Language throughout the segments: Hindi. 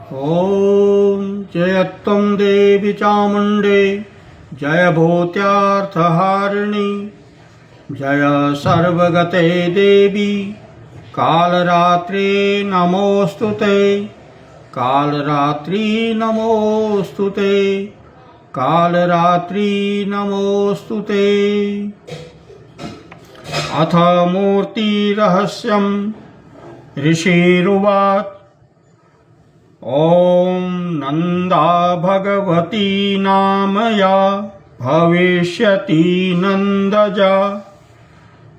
ॐ जय त्वं देवी चामुण्डे जय भूत्यार्थहारिणी जय सर्वगते देवी कालरात्रि नमोऽस्तुते कालरात्रि नमोऽस्तुते कालरात्रि नमोऽस्तुते। अथ मूर्तिरहस्यं ऋषिरुवाच ॐ नन्दा भगवती नाम या भविष्यति नन्दजा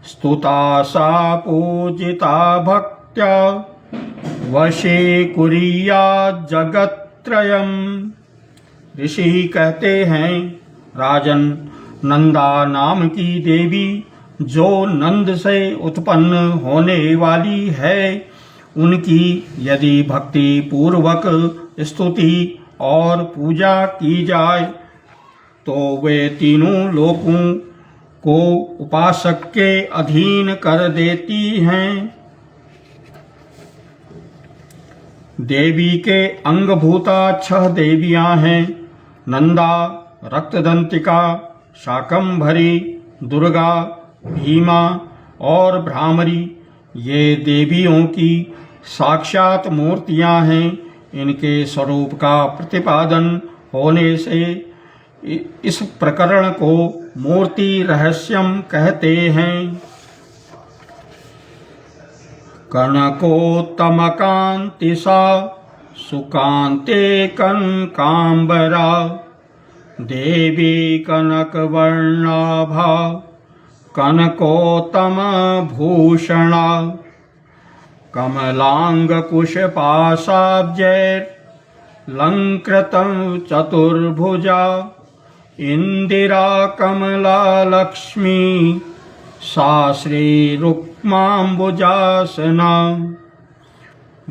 स्तुता सा पूजिता भक्त्या वशीकुर्यात् जगत्त्रयम्। ऋषि कहते हैं, राजन, नंदा नाम की देवी जो नंद से उत्पन्न होने वाली है, उनकी यदि भक्ति पूर्वक स्तुति और पूजा की जाए तो वे तीनों लोकों को उपासक के अधीन कर देती हैं। देवी के अंगभूता 6 देवियां हैं, नंदा, रक्तदंतिका, शाकंभरी, दुर्गा, भीमा और भ्रामरी। ये देवियों की साक्षात मूर्तियां हैं। इनके स्वरूप का प्रतिपादन होने से इस प्रकरण को मूर्ति रहस्यम कहते हैं। कनकोत्तमकान्ति सा सुकान्ते कनकाम्बरा देवी कनकवर्णाभा कनकोत्तमभूषणा कमलाङ्गकुशपाशाब्जैर्लङ्कृतं चतुर्भुजा इन्दिरा कमला लक्ष्मी सा श्रीरुक्माम्बुजासना।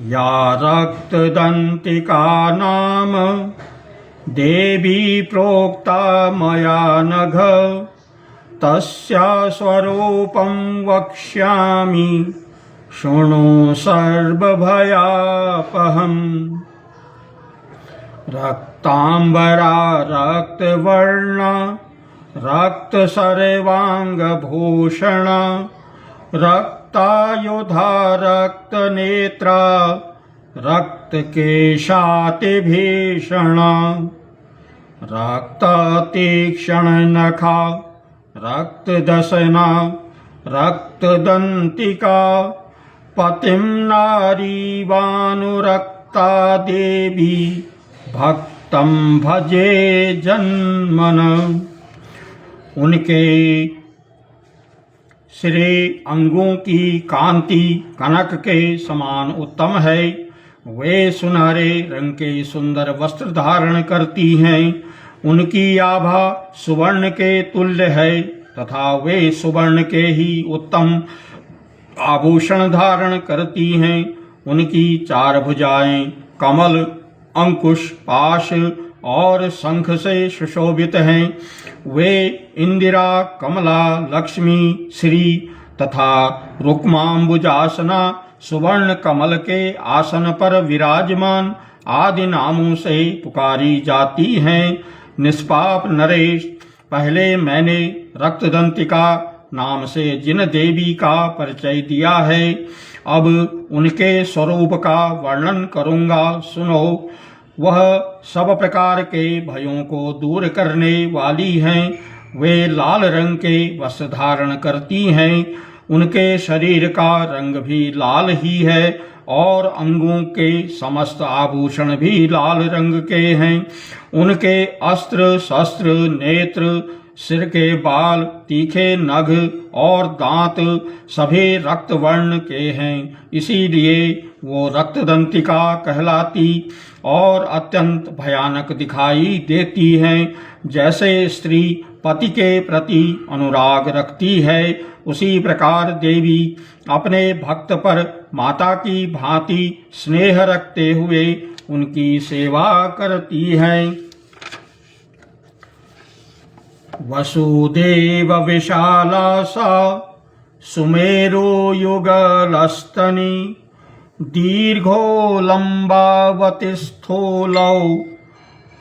या रक्तदन्तिका नाम देवी प्रोक्ता मया नघ तस्या स्वरूपं वक्ष्यामि शृणु सर्वभयापहम्। रक्तांबरा रक्तवर्णा रक्तसर्वाङ्गभूषणा रक्तायुधा रक्तनेत्रा रक्तकेशातिभीषणा रक्ततीक्ष्णनखा रक्तदशना रक्तदंतिका पतिं नारीवानुरक्ता देवी भक्तं भजे जन्मन। उनके श्री अंगों की कांति कनक के समान उत्तम है। वे सुनहरे रंग के सुंदर वस्त्र धारण करती हैं। उनकी आभा सुवर्ण के तुल्य है तथा वे सुवर्ण के ही उत्तम आभूषण धारण करती हैं। उनकी 4 भुजाएं कमल, अंकुश, पाश और शंख से सुशोभित हैं। वे इंदिरा, कमला, लक्ष्मी, श्री तथा रुक्माम्बुजासना सुवर्ण कमल के आसन पर विराजमान आदि नामों से पुकारी जाती हैं। निष्पाप नरेश, पहले मैंने रक्तदंतिका नाम से जिन देवी का परिचय दिया है, अब उनके स्वरूप का वर्णन करूंगा, सुनो। वह सब प्रकार के भयों को दूर करने वाली हैं। वे लाल रंग के वस्त्र धारण करती हैं। उनके शरीर का रंग भी लाल ही है और अंगों के समस्त आभूषण भी लाल रंग के हैं। उनके अस्त्र, शस्त्र, नेत्र, सिर के बाल, तीखे नख और दांत सभी रक्त वर्ण के हैं। इसीलिए वो रक्तदंतिका कहलाती और अत्यंत भयानक दिखाई देती हैं। जैसे स्त्री पति के प्रति अनुराग रखती है, उसी प्रकार देवी अपने भक्त पर माता की भांति स्नेह रखते हुए उनकी सेवा करती है। वसुदेव विशाला सा सुमेरु युगलस्तनी दीर्घो लम्बावति स्थूलौ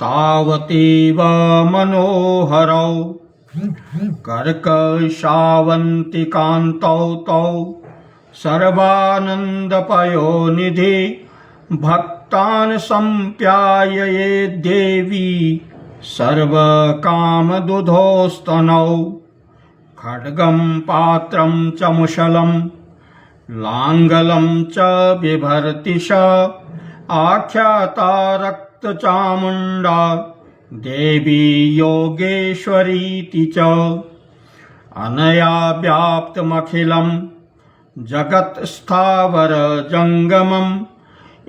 तावतीव मनोहरौ कर्कशावन्तिकान्तौ तौ सर्वानन्दपयोनिधि भक्तान् सम्प्यायये देवी सर्वकामदुधोस्तनौ खड्गं पात्रं च मुशलं लाङ्गलं च बिभर्ति स आख्याता रक्तचामुण्डा देवी योगेश्वरीति च अनया व्याप्तमखिलं जगत्स्थावर जङ्गमम्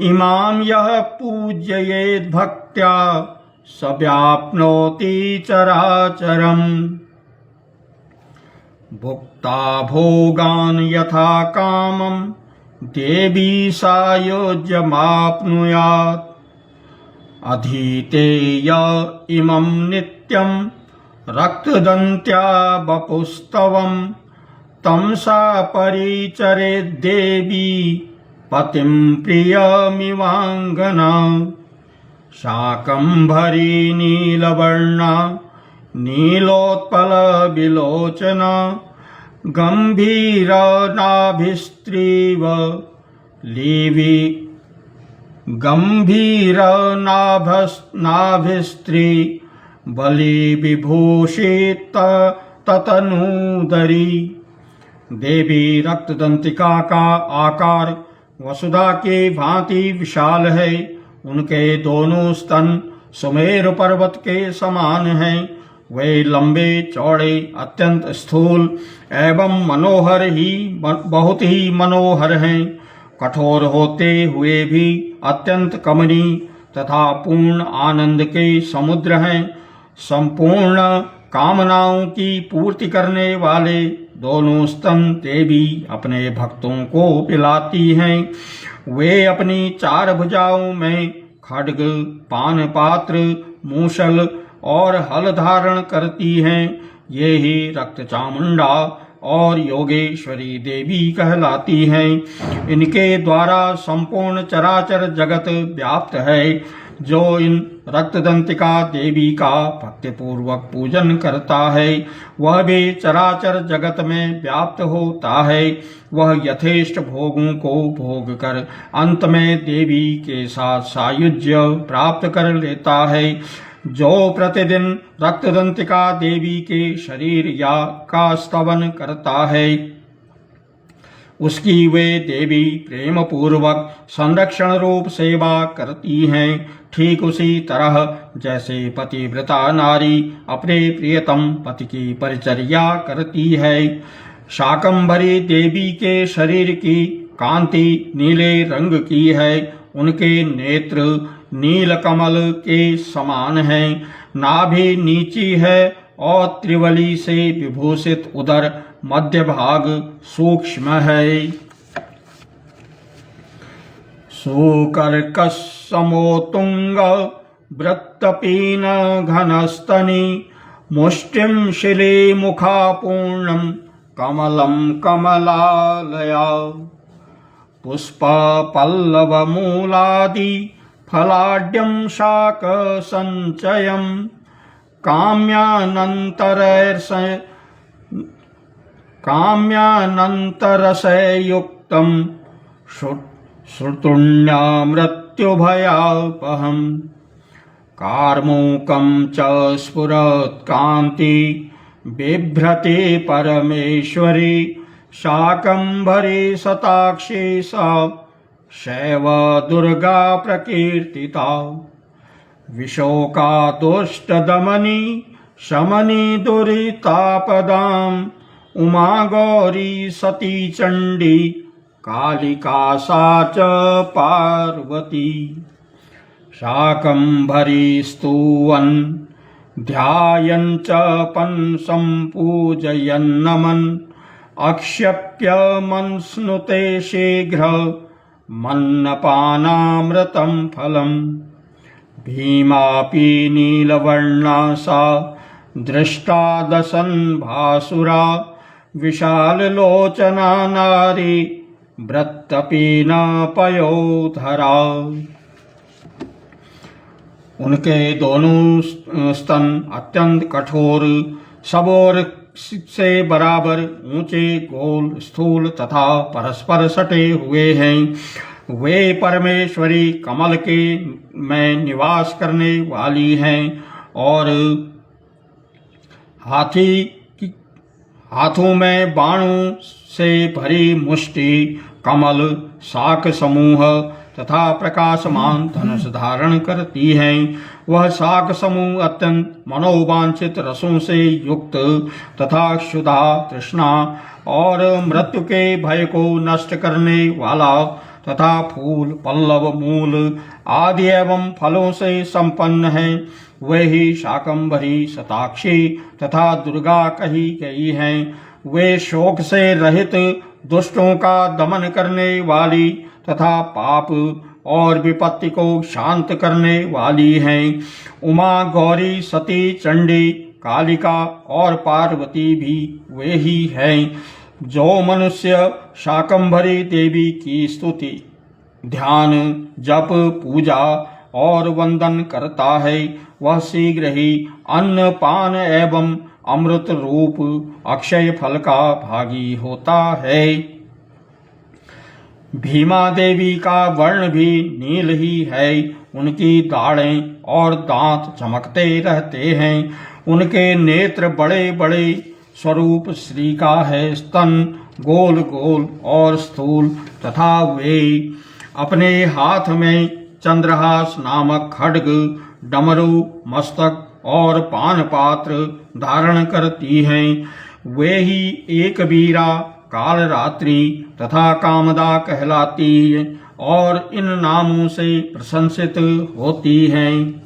इमां यः पूजयेत् भक्त्या स व्याप्नोति चराचरम् भुक्ता भोगान् यथा कामं देवी सायोज्यमाप्नुयात् अधीतेय इमं नित्यं रक्तदन्त्या वपुस्तवं तं सा परिचरेद्देवी पतिं प्रियमिवाङ्गना शाकम्भरी नीलवर्णा नीलोत्पलविलोचना गम्भीरनाभिस्त्रीव लिवि गम्भीरनाभिस्त्री बलिविभूषित ततनूदरी देवी रक्तदंतिका का आकार वसुधा के भांति विशाल है। उनके दोनों स्तन सुमेरु पर्वत के समान हैं। वे लंबे चौड़े अत्यंत स्थूल एवं मनोहर ही बहुत ही मनोहर हैं। कठोर होते हुए भी अत्यंत कमनीय तथा पूर्ण आनंद के समुद्र हैं। संपूर्ण कामनाओं की पूर्ति करने वाले दोनों स्तन देवी अपने भक्तों को पिलाती हैं। वे अपनी चार भुजाओं में खड्ग, पान पात्र, मूसल और हल धारण करती हैं। ये ही रक्त चामुंडा और योगेश्वरी देवी कहलाती हैं। इनके द्वारा संपूर्ण चराचर जगत व्याप्त है। जो इन रक्तदंतिका देवी का भक्तिपूर्वक पूजन करता है वह भी चराचर जगत में व्याप्त होता है। वह यथेष्ट भोगों को भोग कर अंत में देवी के साथ सायुज्य प्राप्त कर लेता है। जो प्रतिदिन रक्तदंतिका देवी के शरीर या का स्तवन करता है उसकी वे देवी प्रेम पूर्वक संरक्षण रूप सेवा करती हैं। ठीक उसी तरह जैसे पतिव्रता नारी अपने प्रियतम पति की परिचर्या करती है। शाकंभरी देवी के शरीर की कांति नीले रंग की है। उनके नेत्र नील कमल के समान हैं। नाभि नीची है और त्रिवली से विभूषित उदर मध्य भाग सूक्ष्म है। सुकर्कश समोतुंग वृत्तपीन घनस्तनी मुष्टिं शिले मुखापूर्णं कमलं कमलालया पुष्प पल्लव मूलादि फलाढ्यं शाक संचयं काम्यानन्तरसयुक्तं श्रुतुण्यामृत्युभयापहम् कार्मुकं च स्फुरत्कान्ति बिभ्रते परमेश्वरी शाकंभरी शताक्षी सा शैव दुर्गा प्रकीर्तिता विशोका दुष्टदमनी शमनी दुरितापदाम् उमा गौरी सती चंडी कालिका सा च पार्वती शाकंभरी स्तुवन् ध्यायन् च पंसं पूजयन्नमन् अक्षप्य मन्स्नुते शीघ्र मन्नपानामृतं फलम् भीमापि नीलवर्णा सा दृष्टा दशन् भासुरा विशाललोचना नारी व्रतपि न पयोधरा। उनके दोनों स्तन अत्यंत कठोर, सब ओर से बराबर ऊंचे, गोल, स्थूल तथा परस्पर सटे हुए हैं। वे परमेश्वरी कमल के में निवास करने वाली हैं और हाथों में बाणों से भरी मुष्टि, कमल, शाक समूह तथा प्रकाशमान धनुष धारण करती हैं। वह शाक समूह अत्यंत मनोवांछित रसों से युक्त तथा क्षुधा, तृष्णा और मृत्यु के भय को नष्ट करने वाला तथा फूल, पल्लव, मूल आदि एवं फलों से संपन्न है। वे ही शाकंभरी, शताक्षी तथा दुर्गा कही गई हैं। वे शोक से रहित, दुष्टों का दमन करने वाली तथा पाप और विपत्ति को शांत करने वाली हैं। उमा, गौरी, सती, चंडी, कालिका और पार्वती भी वे ही हैं। जो मनुष्य शाकंभरी देवी की स्तुति, ध्यान, जप, पूजा और वंदन करता है, वह शीघ्र ही अन्न, पान एवं अमृत रूप अक्षय फल का भागी होता है। भीमा देवी का वर्ण भी नील ही है। उनकी दाढ़ें और दांत चमकते रहते हैं। उनके नेत्र बड़े बड़े, स्वरूप श्री का है। स्तन गोल गोल और स्थूल तथा वे अपने हाथ में चंद्रहास नामक खड्ग, डमरू, मस्तक और पान पात्र धारण करती हैं। वे ही एक वीरा, कालरात्रि तथा कामदा कहलाती है और इन नामों से प्रशंसित होती हैं।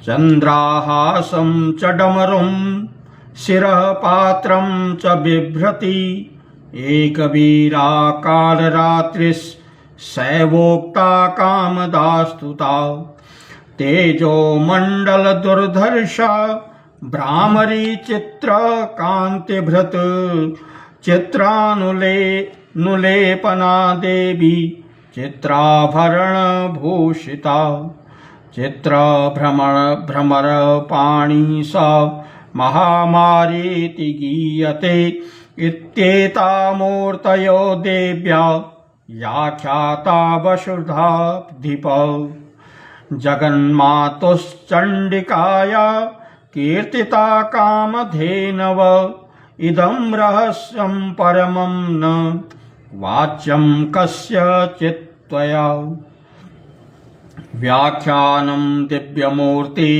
चंद्राहासं च डमरुं शिरः पात्रं च बिभ्रति, एक वीरा कालरात्रिस् सैवोक्ता कामदास्तुता। तेजो मंडल दुर्धर्ष भ्रामरी चित्र कांतिभृत, चित्रानुलेपना देवी चित्राभरण भूषिता। चित्र भ्रमर पाणी सा महामारीति गीयते, इत्येता मूर्तयो देव्या याख्याता वसुधाधिप। जगन्मातुश्चण्डिकाया कीर्तिता कामधेनव, इदं रहस्यं परमं न वाच्यं कस्यचित् त्वया। व्याख्यानं दिव्यमूर्ति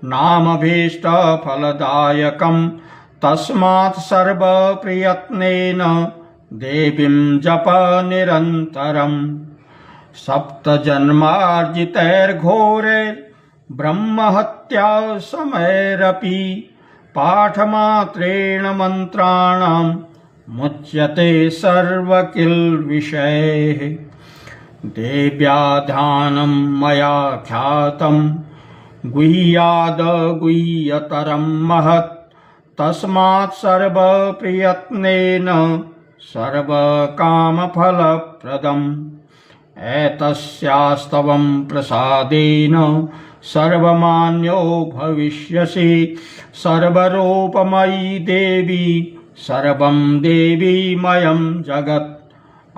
नामभीष्ट फलदायकं, तस्मात् सर्वप्रयत्नेन देवीं जप निरन्तरम्। सप्तजन्मार्जितैर्घोरैर्ब्रह्महत्या समैरपि, पाठमात्रेण मन्त्राणां मुच्यते सर्वकिल्बिषैः। देव्या ध्यानं मया ख्यातं गुह्यादगुह्यतरं महत्, तस्मात् सर्वप्रयत्नेन सर्वकामफलप्रदम्। एतस्यास्तवं प्रसादेन सर्वमान्यो भविष्यसि, सर्वरूपमयी देवी सर्वं देवीमयं जगत्।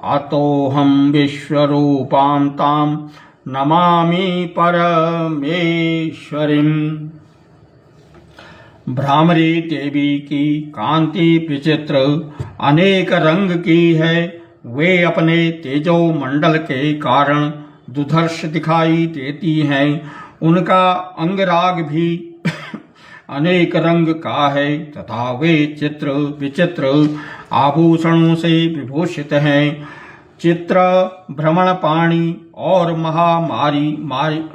अतोऽहं विश्वरूपां तां नमामि परमेश्वरीम्। भ्रामरी देवी की कांति विचित्र अनेक रंग की है। वे अपने तेजो मंडल के कारण दुधर्ष दिखाई देती हैं। उनका अंगराग भी अनेक रंग का है तथा वे चित्र विचित्र आभूषणों से विभूषित हैं। चित्र, भ्रमणपाणी और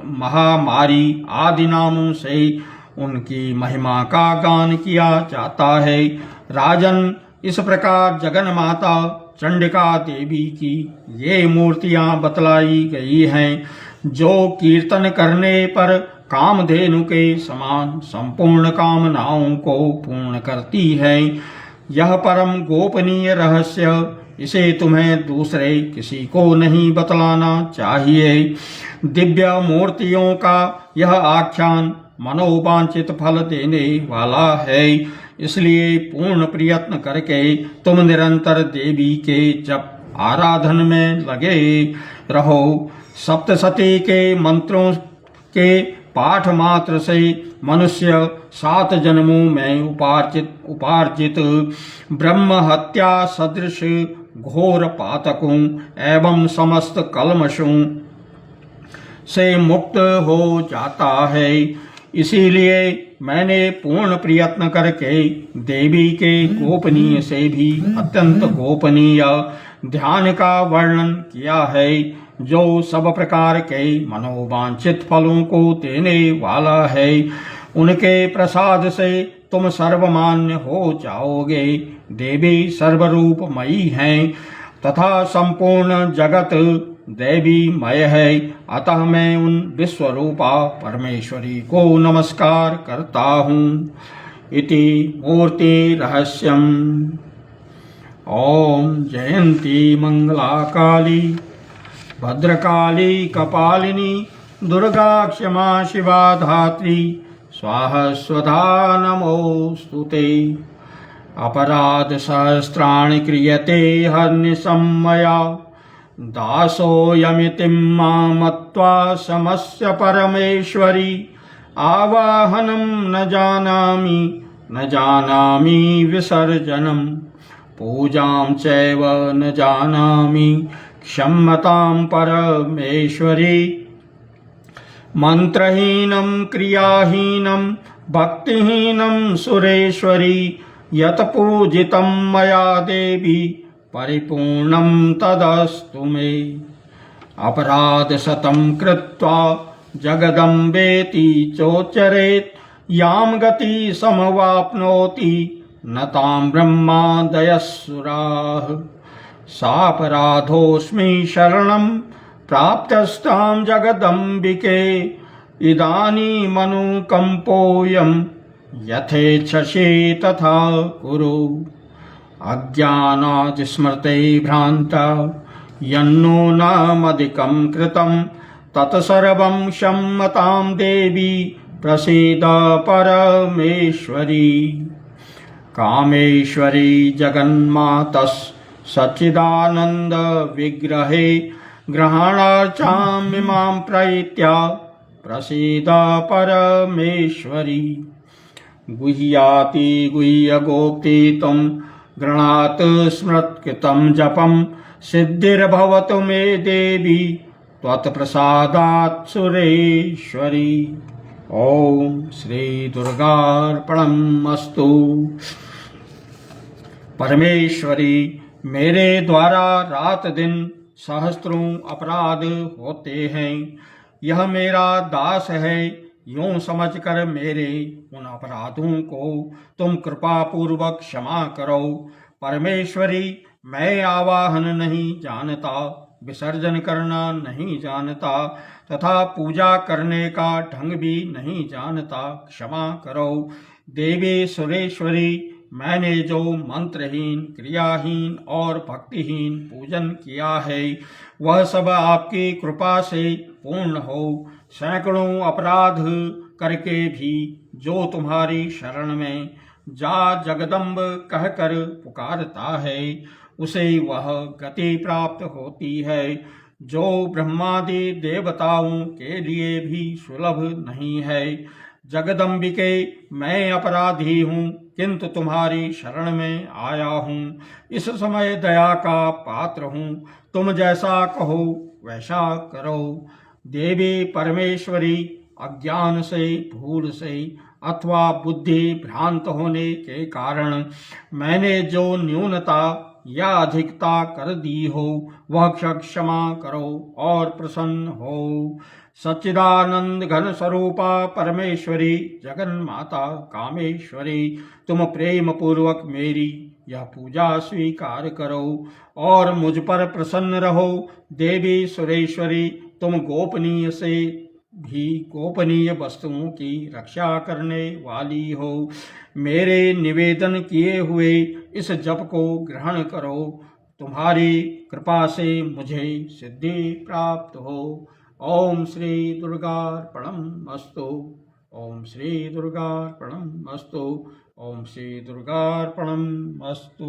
महामारी आदि नामों से उनकी महिमा का गान किया जाता है। राजन, इस प्रकार जगन माता चंडिका देवी की ये मूर्तियां बतलाई गई हैं, जो कीर्तन करने पर कामधेनु के समान संपूर्ण कामनाओं को पूर्ण करती हैं। यह परम गोपनीय रहस्य इसे तुम्हें दूसरे किसी को नहीं बतलाना चाहिए। दिव्य मूर्तियों का यह आख्यान मनोवांछित फल देने वाला है, इसलिए पूर्ण प्रयत्न करके तुम निरंतर देवी के जप आराधन में लगे रहो। सप्तशती के मंत्रों के पाठ मात्र से मनुष्य 7 जन्मों में उपार्जित ब्रह्म हत्या सदृश घोर पातकों एवं समस्त कल्मषों से मुक्त हो जाता है। इसीलिए मैंने पूर्ण प्रयत्न करके देवी के गोपनीय से भी अत्यंत गोपनीय ध्यान का वर्णन किया है, जो सब प्रकार के मनोवांछित फलों को देने वाला है। उनके प्रसाद से तुम सर्वमान्य हो जाओगे। देवी सर्वरूपमयी हैं तथा संपूर्ण जगत देवीमय है, अतः मैं उन विश्वरूपा परमेश्वरी को नमस्कार करता हूँ। इति मूर्ति रहस्यम्। ओम जयंती मंगला काली भद्रकाली कपालिनी दुर्गा क्षमा शिवा धात्री स्वाहा स्वधा नमोस्तुते। अपराध सहस्राणि क्रियते हर्निशं मया दासोऽयमिति मां मत्वा समस्य परमेश्वरी। आवाहनं न जानामि विसर्जनं पूजां चैव न जानामि क्षम्यतां परमेश्वरी। मंत्रहीनं क्रियाहीनं भक्तिहीनं सुरेश्वरी। यत् पूजितं मया देवी परिपूर्णं तदस्तु मे। अपराधशतं कृत्वा जगदम्बेति चोच्चरेत् यां गति समवाप्नोति न तां ब्रह्मादयस्सुराः। सापराधोऽस्मि शरणं प्राप्तस्तां जगदम्बिके। इदानीमनुकम्पोऽयं यथेच्छसि तथा कुरु। अज्ञानादिस्मृते भ्रान्ता यन्नो नामधिकं कृतं तत्सर्वं क्षम्यतां देवी प्रसीद परमेश्वरी। कामेश्वरी जगन्मातस् सच्चिदानन्द विग्रहे ग्रहणार्चामिमां प्रैत्या प्रसीद परमेश्वरी। गुह्याति गुह्यगोप्ति त्वं गृणात् स्मृत्कृतं जपं सिद्धिर्भवतु मे देवी त्वत्प्रसादात् सुरेश्वरी। ओम श्री दुर्गार्पणमस्तु। परमेश्वरी, मेरे द्वारा रात दिन सहस्त्रों अपराध होते हैं। यह मेरा दास है, यूं समझकर मेरे उन अपराधों को तुम कृपा पूर्वक क्षमा करो। परमेश्वरी, मैं आवाहन नहीं जानता, विसर्जन करना नहीं जानता तथा पूजा करने का ढंग भी नहीं जानता, क्षमा करो। देवी सुरेश्वरी, मैंने जो मंत्रहीन, क्रियाहीन और भक्तिहीन पूजन किया है वह सब आपकी कृपा से पूर्ण हो। सैकड़ों अपराध करके भी जो तुम्हारी शरण में जा जगदम्ब कहकर पुकारता है उसे वह गति प्राप्त होती है, जो ब्रह्मादि देवताओं के लिए भी सुलभ नहीं है। जगदम्बिके, मैं अपराधी हूँ, किंतु तुम्हारी शरण में आया हूँ। इस समय दया का पात्र हूँ, तुम जैसा कहो वैसा करो। देवी परमेश्वरी, अज्ञान से, भूल से अथवा बुद्धि भ्रांत होने के कारण मैंने जो न्यूनता या अधिकता कर दी हो वह क्षमा करो और प्रसन्न हो। सच्चिदानंद घन स्वरूपा परमेश्वरी, जगन माता कामेश्वरी, तुम प्रेम पूर्वक मेरी यह पूजा स्वीकार करो और मुझ पर प्रसन्न रहो। देवी सुरेश्वरी, तुम गोपनीय से भी गोपनीय वस्तुओं की रक्षा करने वाली हो। मेरे निवेदन किए हुए इस जप को ग्रहण करो तुम्हारी कृपा से मुझे सिद्धि प्राप्त हो। ओम श्री दुर्गार्पणम् अस्तु। ओम श्री दुर्गार्पणम् अस्तु। ओम श्री दुर्गार्पणम् अस्तु।